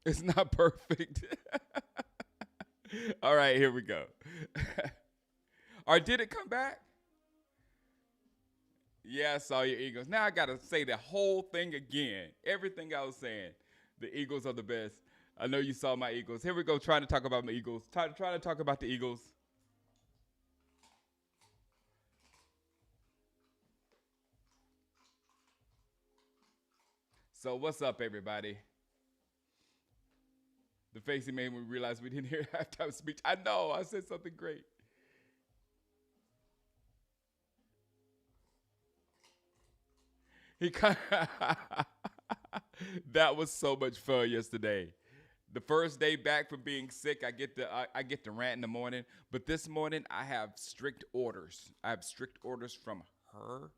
It's not perfect. All right, here we go. Or did it come back? Yeah, I saw your Eagles. Now I gotta say the whole thing again. Everything I was saying. The Eagles are the best. I know you saw my Eagles. Here we go, trying to talk about my Eagles. Trying to talk about the Eagles. So what's up, everybody? The face he made when we realized we didn't hear halftime speech. I know I said something great. He kind that was so much fun yesterday. The first day back from being sick, I get to rant in the morning. But this morning, I have strict orders. I have strict orders from her.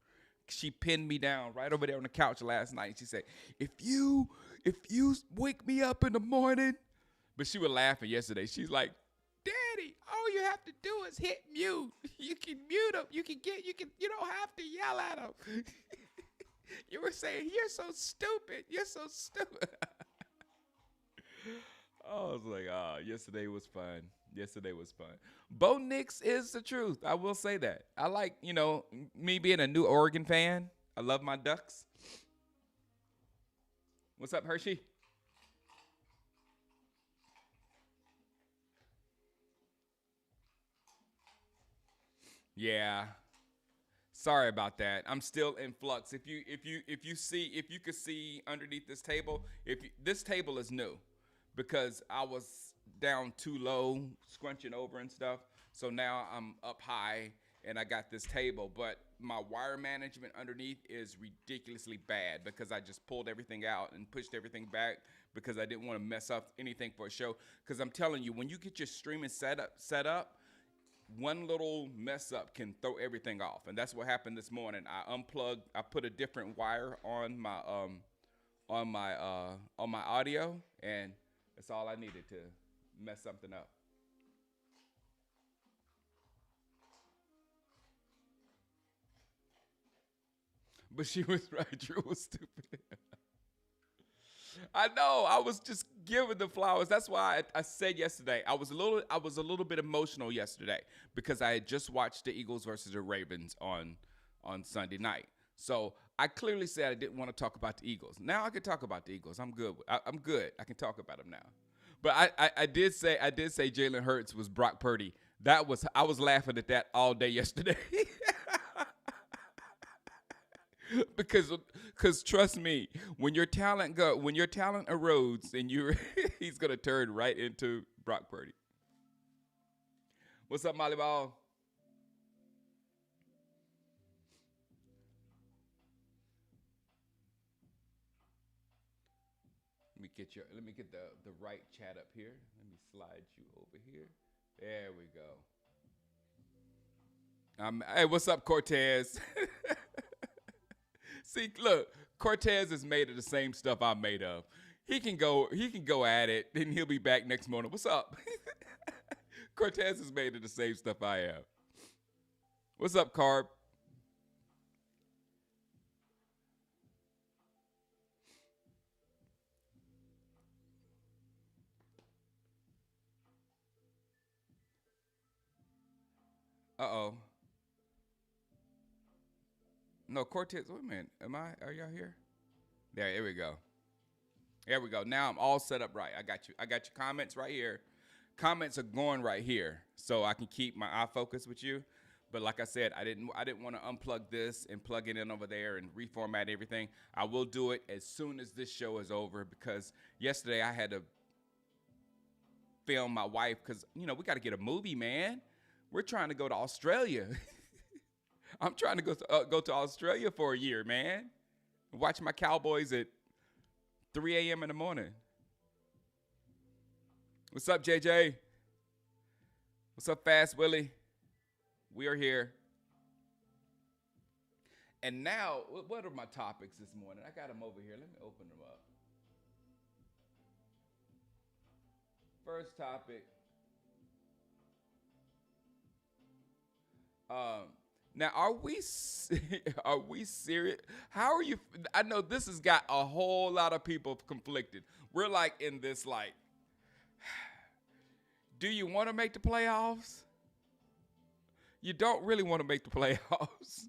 She pinned me down right over there on the couch last night. She said, "If you wake me up in the morning," but she was laughing yesterday. She's like, "Daddy, all you have to do is hit mute. You can mute him. You don't have to yell at him." You were saying, "You're so stupid. You're so stupid." I was like, yesterday was fun. Yesterday was fun. Bo Nix is the truth. I will say that. I like, me being a New Oregon fan. I love my Ducks. What's up, Hershey? Yeah. Sorry about that. I'm still in flux. If you could see underneath this table, this table is new because I was down too low, scrunching over and stuff. So now I'm up high and I got this table, but my wire management underneath is ridiculously bad because I just pulled everything out and pushed everything back because I didn't want to mess up anything for a show. Because I'm telling you, when you get your streaming set up, one little mess up can throw everything off, and that's what happened this morning. I unplugged. I put a different wire on my audio, and that's all I needed to mess something up. But she was right. Drew was stupid. I know. I was just giving the flowers. That's why I said yesterday. I was a little bit emotional yesterday because I had just watched the Eagles versus the Ravens on Sunday night. So I clearly said I didn't want to talk about the Eagles. Now I can talk about the Eagles. I'm good. I'm good. I can talk about them now. But I did say Jalen Hurts was Brock Purdy. I was laughing at that all day yesterday. because because trust me, when your talent erodes and you he's gonna turn right into Brock Purdy. What's up, Molly Ball? Let me get the right chat up here. Let me slide you over here. There we go. Hey, what's up, Cortez? See, look, Cortez is made of the same stuff I'm made of. He can go at it, then he'll be back next morning. What's up? Cortez is made of the same stuff I am. What's up, Carb? Uh oh. No, Cortez. Wait a minute. Are y'all here? There. Here we go. There we go. Now I'm all set up right. I got you. I got your comments right here. Comments are going right here, so I can keep my eye focus with you. But like I said, I didn't want to unplug this and plug it in over there and reformat everything. I will do it as soon as this show is over because yesterday I had to film my wife because we got to get a movie, man. We're trying to go to Australia. I'm trying to go to Australia for a year, man. Watch my Cowboys at 3 a.m. in the morning. What's up, JJ? What's up, Fast Willie? We are here. And now, what are my topics this morning? I got them over here. Let me open them up. First topic, um, Now, are we serious? How are you? I know this has got a whole lot of people conflicted. We're like in this like, do you want to make the playoffs? You don't really want to make the playoffs,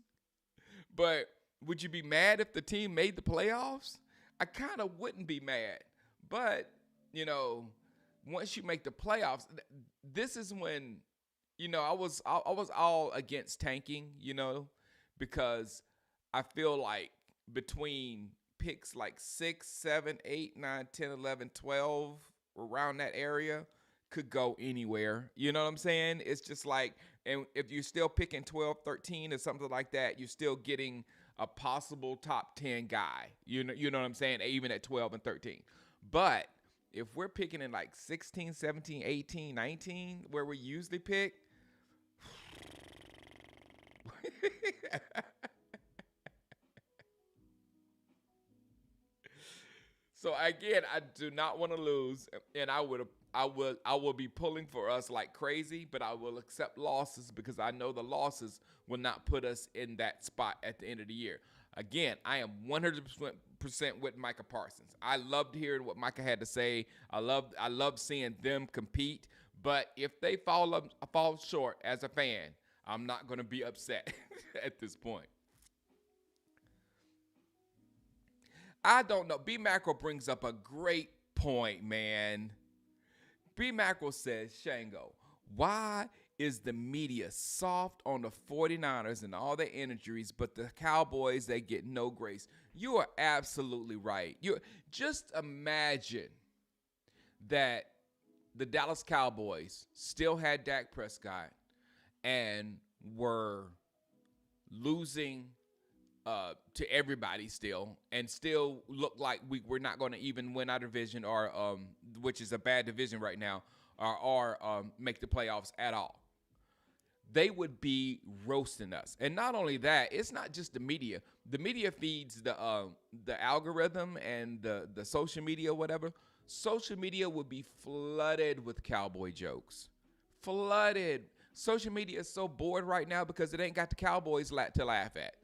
but would you be mad if the team made the playoffs? I kind of wouldn't be mad, but you know, once you make the playoffs, this is when I was all against tanking, because I feel like between picks like 6, 7, 8, 9, 10, 11, 12, around that area could go anywhere. You know what I'm saying? It's just like, and if you're still picking 12, 13 or something like that, you're still getting a possible top 10 guy. You know what I'm saying? Even at 12 and 13. But if we're picking in like 16, 17, 18, 19, where we usually pick, so again, I do not want to lose, and I will be pulling for us like crazy, but I will accept losses because I know the losses will not put us in that spot at the end of the year. Again, I am 100% with Micah Parsons. I loved hearing what Micah had to say. I loved seeing them compete. But if they fall short as a fan, I'm not going to be upset at this point. I don't know. B Macro brings up a great point, man. B Macro says, Shango, why is the media soft on the 49ers and all their injuries, but the Cowboys, they get no grace? You are absolutely right. You just imagine that the Dallas Cowboys still had Dak Prescott and were losing to everybody still, and still look like we're not going to even win our division, or which is a bad division right now, or make the playoffs at all. They would be roasting us. And not only that, it's not just the media. The media feeds the algorithm and the social media, whatever. Social media would be flooded with cowboy jokes. Flooded. Social media is so bored right now because it ain't got the Cowboys to laugh at.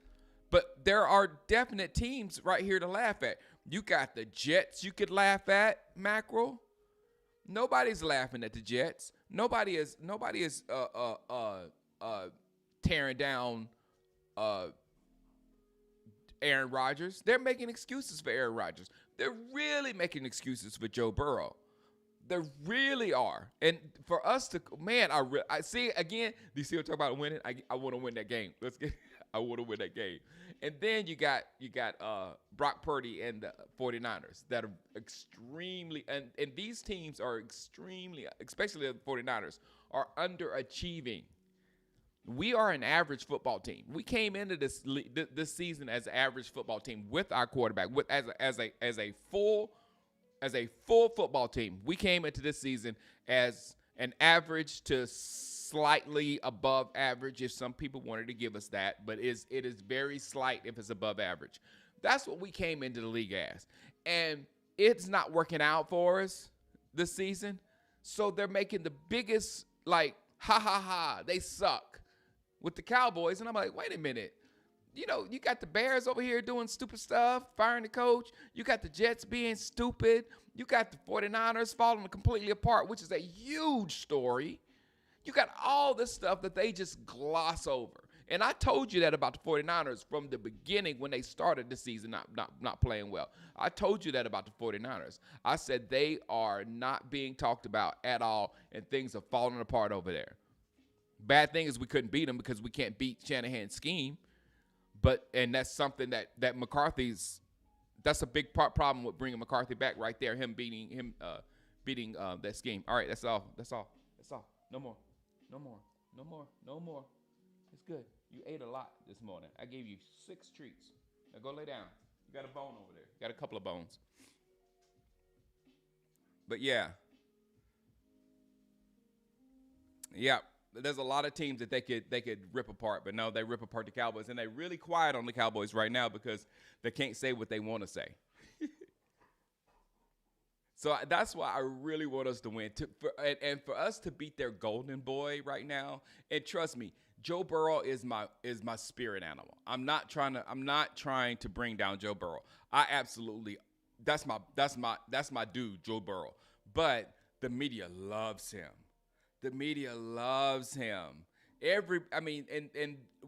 But there are definite teams right here to laugh at. You got the Jets you could laugh at, Mackerel. Nobody's laughing at the Jets. Nobody is tearing down Aaron Rodgers. They're making excuses for Aaron Rodgers. They're really making excuses for Joe Burrow. They really are. And for us to, man, I see again. Do you see what I'm talking about winning? I want to win that game. I want to win that game. And then you got Brock Purdy and the 49ers that are extremely, and these teams are extremely, especially the 49ers, are underachieving. We are an average football team. We came into this season as an average football team with our quarterback, as a full football team. We came into this season as an average to slightly above average, if some people wanted to give us that, but it is very slight if it's above average. That's what we came into the league as. And it's not working out for us this season. So they're making the biggest, like, ha ha ha, they suck with the Cowboys. And I'm like, wait a minute. You got the Bears over here doing stupid stuff, firing the coach. You got the Jets being stupid. You got the 49ers falling completely apart, which is a huge story. You got all this stuff that they just gloss over. And I told you that about the 49ers from the beginning when they started the season not playing well. I told you that about the 49ers. I said they are not being talked about at all, and things are falling apart over there. Bad thing is we couldn't beat them because we can't beat Shanahan's scheme. And that's something that McCarthy's, that's a big problem with bringing McCarthy back right there, him beating that scheme. All right, that's all. No more. It's good. You ate a lot this morning. I gave you 6 treats. Now go lay down. You got a bone over there. You got a couple of bones. But yeah. There's a lot of teams that they could rip apart, but no, they rip apart the Cowboys, and they're really quiet on the Cowboys right now because they can't say what they want to say. So that's why I really want us to win, and for us to beat their golden boy right now. And trust me, Joe Burrow is my spirit animal. I'm not trying to bring down Joe Burrow. I absolutely that's my dude, Joe Burrow. But the media loves him. The media loves him. And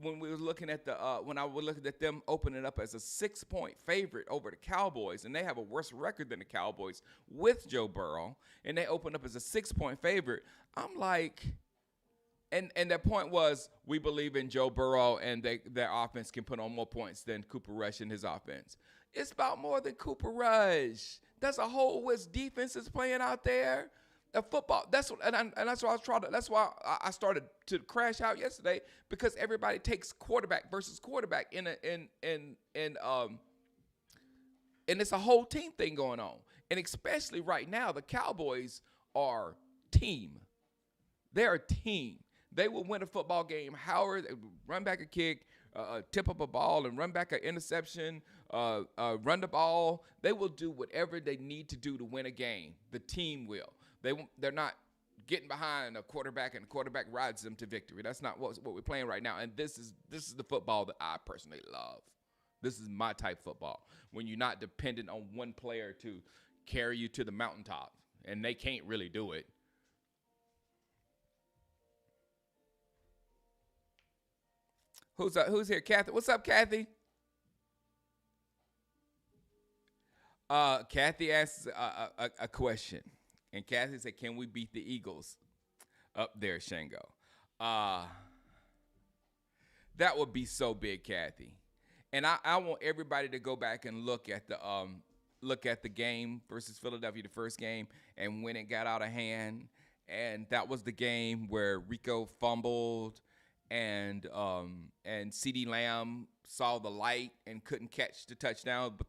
when we were looking at when I was looking at them opening up as a 6-point favorite over the Cowboys, and they have a worse record than the Cowboys with Joe Burrow, and they opened up as a 6-point favorite. I'm like, and their point was, we believe in Joe Burrow and their offense can put on more points than Cooper Rush and his offense. It's about more than Cooper Rush. That's a whole West defense is playing out there. A football. That's what, and that's why I was trying to. That's why I started to crash out yesterday, because everybody takes quarterback versus quarterback and it's a whole team thing going on. And especially right now, the Cowboys are team. They're a team. They will win a football game. Howard run back a kick, tip up a ball, and run back an interception. Run the ball. They will do whatever they need to do to win a game. The team will. They're not getting behind a quarterback and the quarterback rides them to victory. That's not what we're playing right now. And this is the football that I personally love. This is my type of football. When you're not dependent on one player to carry you to the mountaintop, and they can't really do it. Who's here? Kathy. What's up, Kathy? Kathy asked a question. And Kathy said, "Can we beat the Eagles up there, Shango?" Uh, that would be so big, Kathy. And I want everybody to go back and look at the game versus Philadelphia, the first game, and when it got out of hand. And that was the game where Rico fumbled, and CeeDee Lamb saw the light and couldn't catch the touchdown. But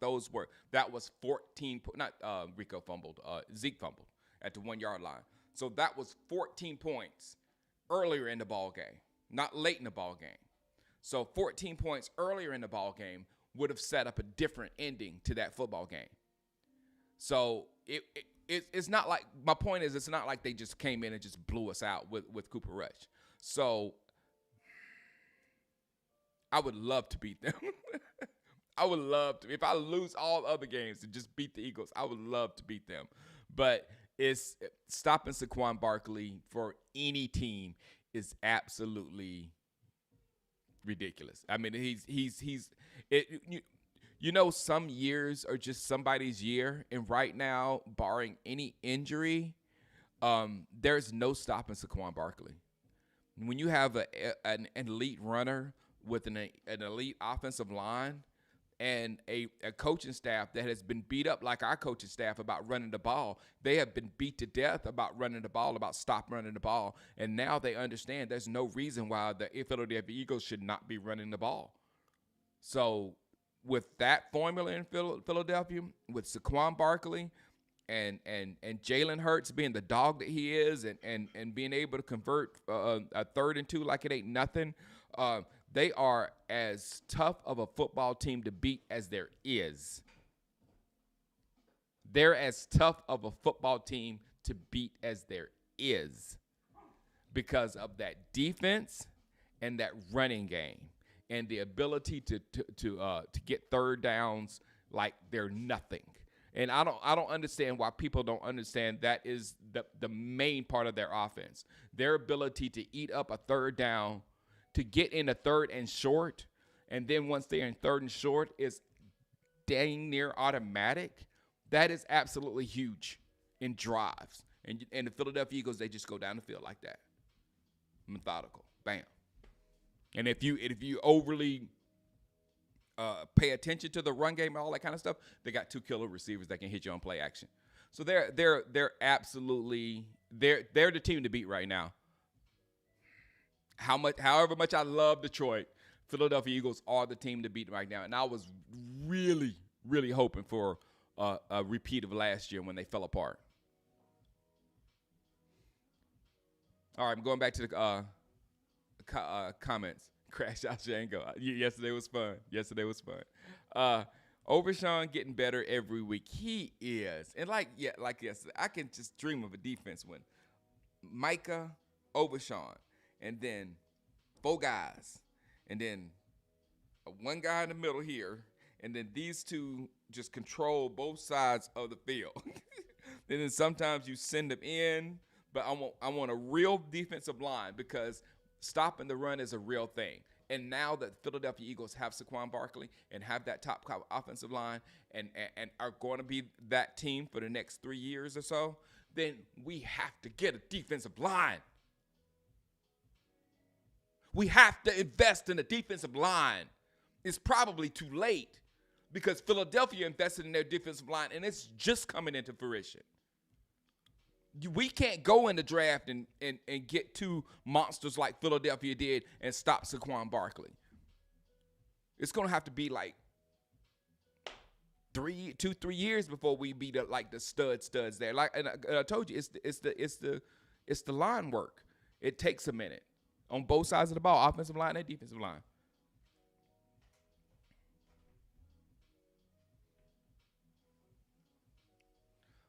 that was 14. Not Rico fumbled. Zeke fumbled at the 1-yard line. So that was 14 points earlier in the ball game, not late in the ball game. So 14 points earlier in the ball game would have set up a different ending to that football game. So it's not like, my point is, it's not like they just came in and just blew us out with Cooper Rush. So I would love to beat them. I would love to. If I lose all other games to just beat the Eagles, I would love to beat them. But it's stopping Saquon Barkley for any team is absolutely ridiculous. I mean, some years are just somebody's year, and right now, barring any injury, there's no stopping Saquon Barkley. When you have an elite runner with an elite offensive line and a coaching staff that has been beat up like our coaching staff about running the ball. They have been beat to death about running the ball, about stop running the ball. And now they understand there's no reason why the Philadelphia Eagles should not be running the ball. So with that formula in Philadelphia, with Saquon Barkley and Jalen Hurts being the dog that he is, and being able to convert a 3rd and 2 like it ain't nothing, they are as tough of a football team to beat as there is. They're as tough of a football team to beat as there is, because of that defense and that running game and the ability to get third downs like they're nothing. And I don't understand why people don't understand that is the main part of their offense. Their ability to eat up a third down, to get in a 3rd and short, and then once they're in 3rd and short is dang near automatic. That is absolutely huge in drives. And the Philadelphia Eagles, they just go down the field like that. Methodical. Bam. And if you overly pay attention to the run game and all that kind of stuff, they got 2 killer receivers that can hit you on play action. So they're absolutely they're the team to beat right now. However much I love Detroit, Philadelphia Eagles are the team to beat right now. And I was really, really hoping for a repeat of last year when they fell apart. All right, I'm going back to the comments. Crash out Shango. Yesterday was fun. Overshawn getting better every week. He is. And like yesterday, I can just dream of a defense when Micah, Overshawn, and then four guys, and then one guy in the middle here, and then these two just control both sides of the field. And then sometimes you send them in, but I want a real defensive line because stopping the run is a real thing. And now that Philadelphia Eagles have Saquon Barkley and have that top offensive line and are going to be that team for the next 3 years or so, then we have to get a defensive line. We have to invest in a defensive line. It's probably too late because Philadelphia invested in their defensive line, and it's just coming into fruition. We can't go in the draft and get two monsters like Philadelphia did and stop Saquon Barkley. It's going to have to be like 3 years before we be the studs there. And I told you, it's the line work. It takes a minute on both sides of the ball, offensive line and defensive line.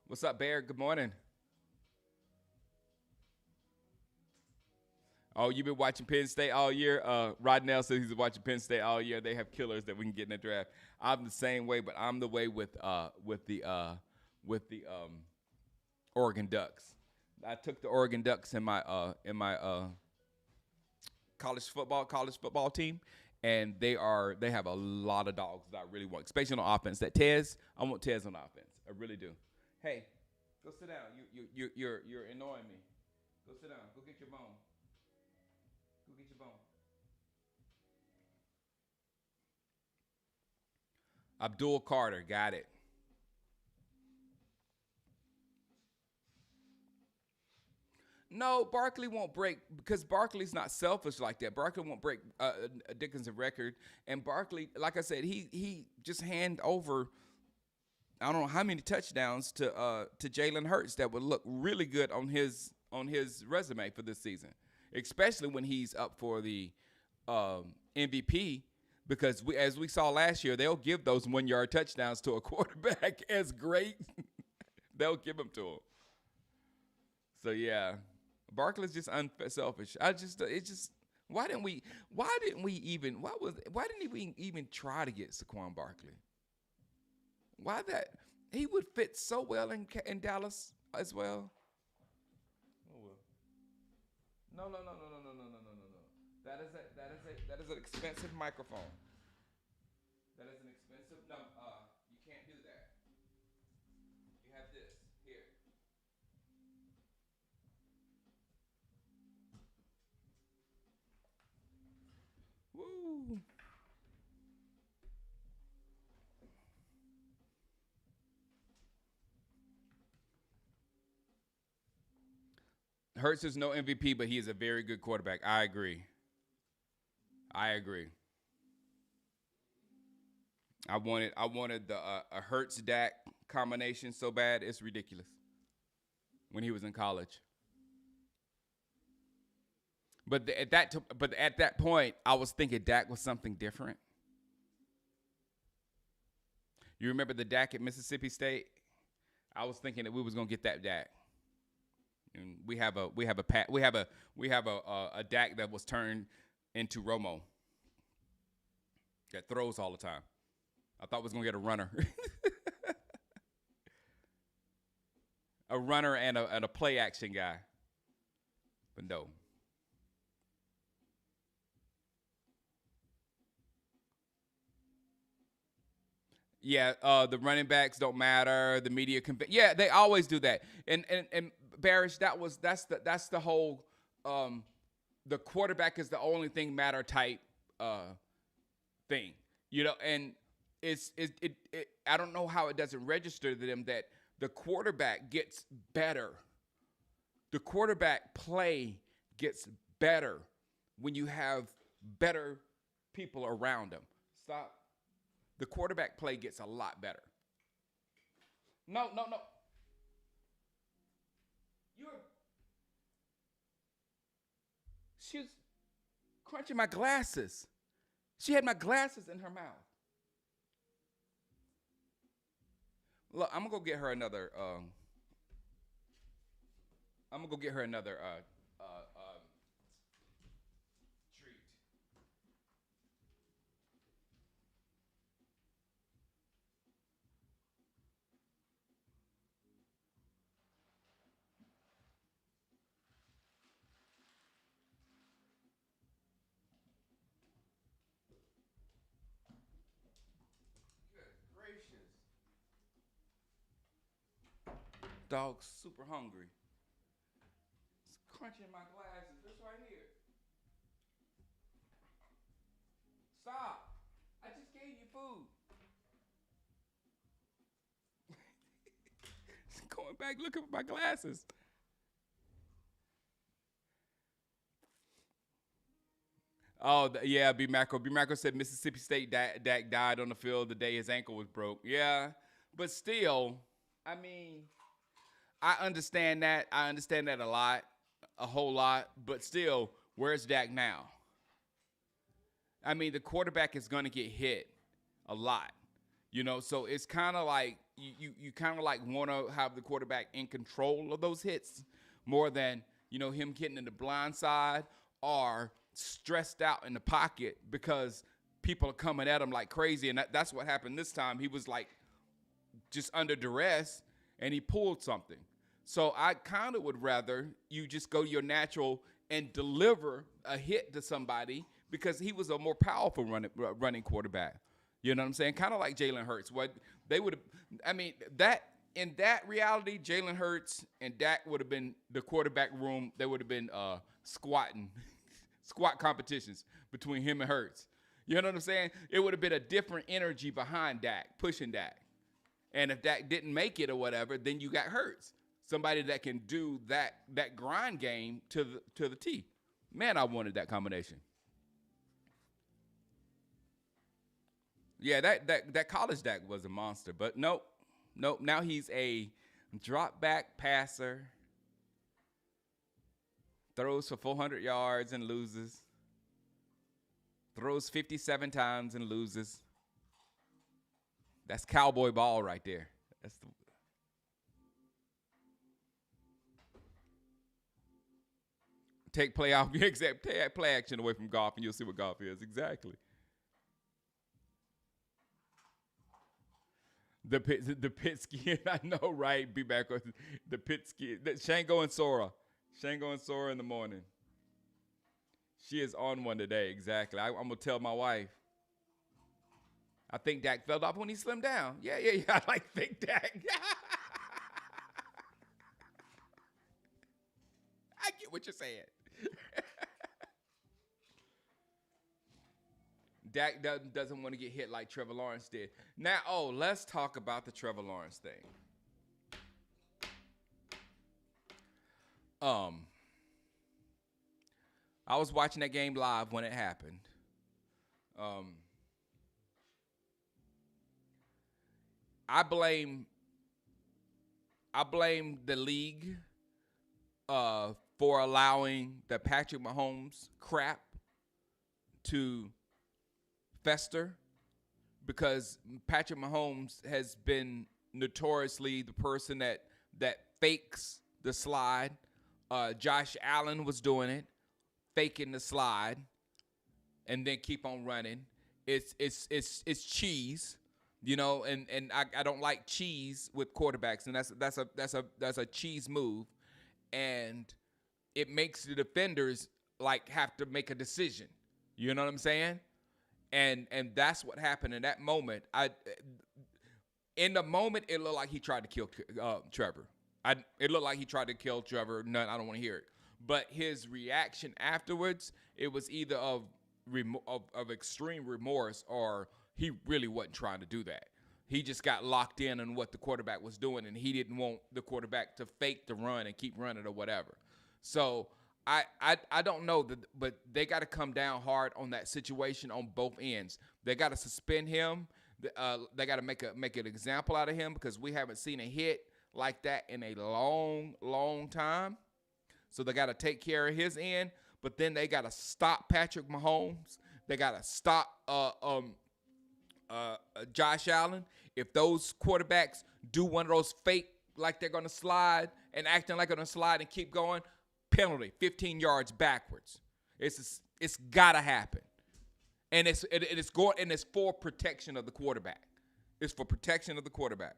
What's up, Bear? Good morning. Oh, you've been watching Penn State all year? Rodnell says he's watching Penn State all year. They have killers that we can get in the draft. I'm the same way, but I'm the way with the Oregon Ducks. I took the Oregon Ducks in my college football team, and they have a lot of dogs that I really want, especially on offense. I want Tez on offense. I really do. Hey, go sit down. You're annoying me. Go sit down. Go get your bone. Go get your bone. Abdul Carter, got it. No, Barkley won't break because Barkley's not selfish like that. Barkley won't break a Dickinson record, and Barkley, like I said, he just hand over. I don't know how many touchdowns to Jalen Hurts that would look really good on his resume for this season, especially when he's up for the MVP. Because as we saw last year, they'll give those 1-yard touchdowns to a quarterback as great. They'll give them to him. So yeah, Barkley's just unselfish. Why didn't we even try to get Saquon Barkley? Why that he would fit so well in Dallas as well. Oh well. No. That is an expensive microphone. That is an expensive. No, you can't do that. You have this here. Woo. Hurts is no MVP, but he is a very good quarterback. I agree. I agree. I wanted the a Hurts Dak combination so bad it's ridiculous. When he was in college, but at that point, I was thinking Dak was something different. You remember the Dak at Mississippi State? I was thinking that we was gonna get that Dak. And we have a Dak that was turned into Romo that throws all the time. I thought we was gonna get a runner, a runner and a play action guy, but no. Yeah, the running backs don't matter. The media yeah, they always do that. And Barish, that's the whole the quarterback is the only thing matter type thing, and I don't know how it doesn't register to them that the quarterback gets better. The quarterback play gets better when you have better people around him. Stop. The quarterback play gets a lot better. No. You're. She was crunching my glasses. She had my glasses in her mouth. Look, I'm gonna go get her another. I'm gonna go get her another treat. Good gracious, dog's super hungry. It's crunching my glasses. This right here. Stop! I just gave you food. Going back looking for my glasses. Oh, yeah, B. Macro. B. Macro said Mississippi State Dak died on the field the day his ankle was broke. Yeah, but still, I mean, I understand that. I understand that a lot, a whole lot. But still, where's Dak now? I mean, the quarterback is going to get hit a lot, So it's kind of like you kind of like want to have the quarterback in control of those hits more than him getting in the blind side or stressed out in the pocket because people are coming at him like crazy, and that's what happened this time. He was like just under duress and he pulled something. So I kind of would rather you just go your natural and deliver a hit to somebody because he was a more powerful running quarterback. You know what I'm saying? Kind of like Jalen Hurts. What they would have, I mean, that in that reality, Jalen Hurts and Dak would have been the quarterback room. They would have been squatting, squat competitions between him and Hurts. You know what I'm saying? It would have been a different energy behind Dak, pushing Dak. And if Dak didn't make it or whatever, then you got Hurts, somebody that can do that grind game to the T. Man, I wanted that combination. Yeah, that college Dak was a monster, but nope, nope. Now he's a drop back passer, throws for 400 yards and loses, throws 57 times and loses. That's cowboy ball right there. That's the take play off, exact play action away from golf, and you'll see what golf is exactly. The pit ski, I know, right? Be back with the pit ski. Shango and Sora, Shango and Sora in the morning. She is on one today, exactly. I'm gonna tell my wife. I think Dak fell off when he slimmed down. Yeah, yeah, yeah. I like think Dak. I get what you're saying. Dak doesn't want to get hit like Trevor Lawrence did. Now, let's talk about the Trevor Lawrence thing. Um, I was watching that game live when it happened. Um, I blame I blame the league for allowing the Patrick Mahomes crap to fester because Patrick Mahomes has been notoriously the person that fakes the slide. Josh Allen was doing it, faking the slide, and then keep on running. It's cheese, and I don't like cheese with quarterbacks, and that's a cheese move, and it makes the defenders like have to make a decision. You know what I'm saying? And that's what happened in that moment. In the moment it looked like he tried to kill Trevor. It looked like he tried to kill Trevor. None, I don't want to hear it. But his reaction afterwards, it was either of extreme remorse or he really wasn't trying to do that. He just got locked in on what the quarterback was doing, and he didn't want the quarterback to fake the run and keep running or whatever. So I don't know, but they got to come down hard on that situation on both ends. They got to suspend him. They got to make an example out of him because we haven't seen a hit like that in a long, long time. So they got to take care of his end, but then they got to stop Patrick Mahomes. They got to stop Josh Allen. If those quarterbacks do one of those fake, like they're going to slide and acting like they're going to slide and keep going, penalty, 15 yards backwards. It's got to happen. And it's for protection of the quarterback. It's for protection of the quarterback.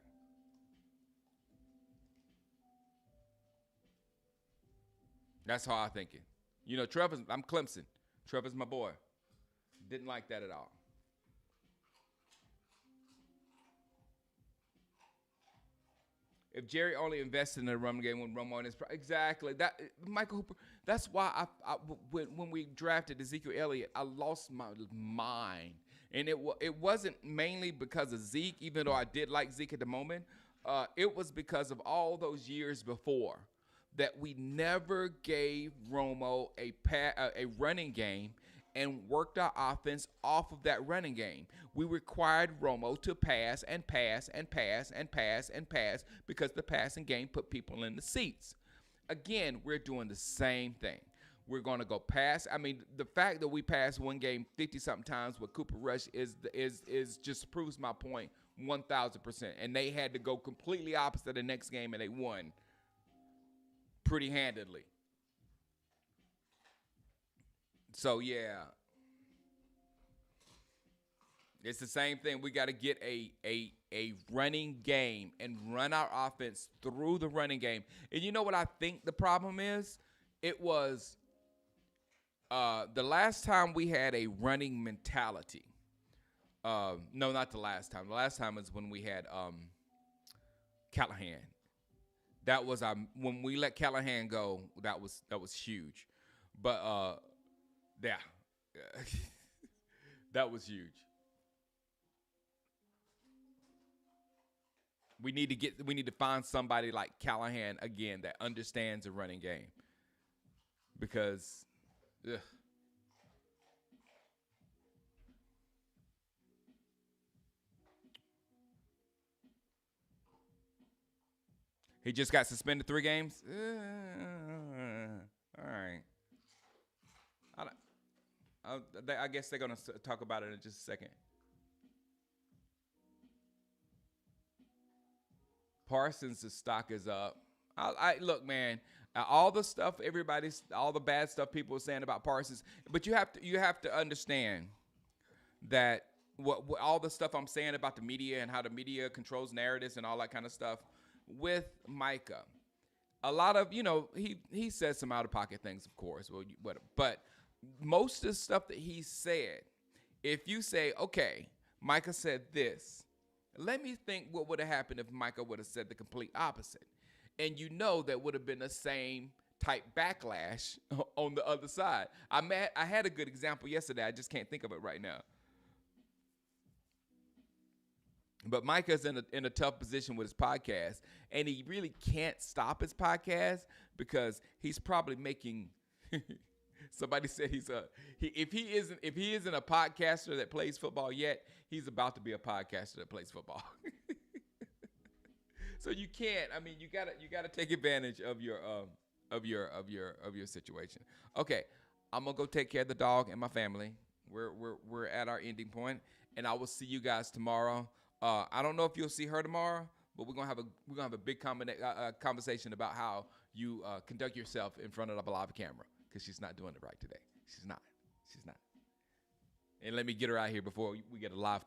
That's how I think it. I'm Clemson. Trevor's my boy. Didn't like that at all. If Jerry only invested in the run game when Romo and his exactly that Michael Hooper. That's why when we drafted Ezekiel Elliott, I lost my mind, and it wasn't mainly because of Zeke, even though I did like Zeke at the moment. It was because of all those years before that we never gave Romo a running game and worked our offense off of that running game. We required Romo to pass and pass and pass and pass and pass because the passing game put people in the seats. Again, we're doing the same thing. We're going to go pass. I mean, the fact that we passed one game 50-something times with Cooper Rush is just proves my point 1,000%. And they had to go completely opposite the next game, and they won pretty handedly. So, yeah. It's the same thing. We got to get a running game and run our offense through the running game. And you know what I think the problem is? It was the last time we had a running mentality. No, not the last time. The last time is when we had Callahan. That was when we let Callahan go. That was huge. But yeah, that was huge. We need to find somebody like Callahan again that understands the running game. Because ugh. He just got suspended 3 games. All right. I guess they're gonna talk about it in just a second. Parsons' stock is up. I look, man. All the stuff, all the bad stuff people are saying about Parsons, but you have to understand that what all the stuff I'm saying about the media and how the media controls narratives and all that kind of stuff with Micah. A lot of he says some out of pocket things, of course. But most of the stuff that he said, if you say, okay, Micah said this, let me think what would have happened if Micah would have said the complete opposite. And that would have been the same type backlash on the other side. I had a good example yesterday. I just can't think of it right now. But Micah's in a tough position with his podcast, and he really can't stop his podcast because he's probably making. Somebody said if he isn't a podcaster that plays football yet, he's about to be a podcaster that plays football. So you can't. I mean, you gotta take advantage of your situation. Okay, I'm gonna go take care of the dog and my family. We're at our ending point, and I will see you guys tomorrow. I don't know if you'll see her tomorrow, but we're gonna have a big conversation about how you conduct yourself in front of a live camera because she's not doing it right today. She's not. And let me get her out here before we get a live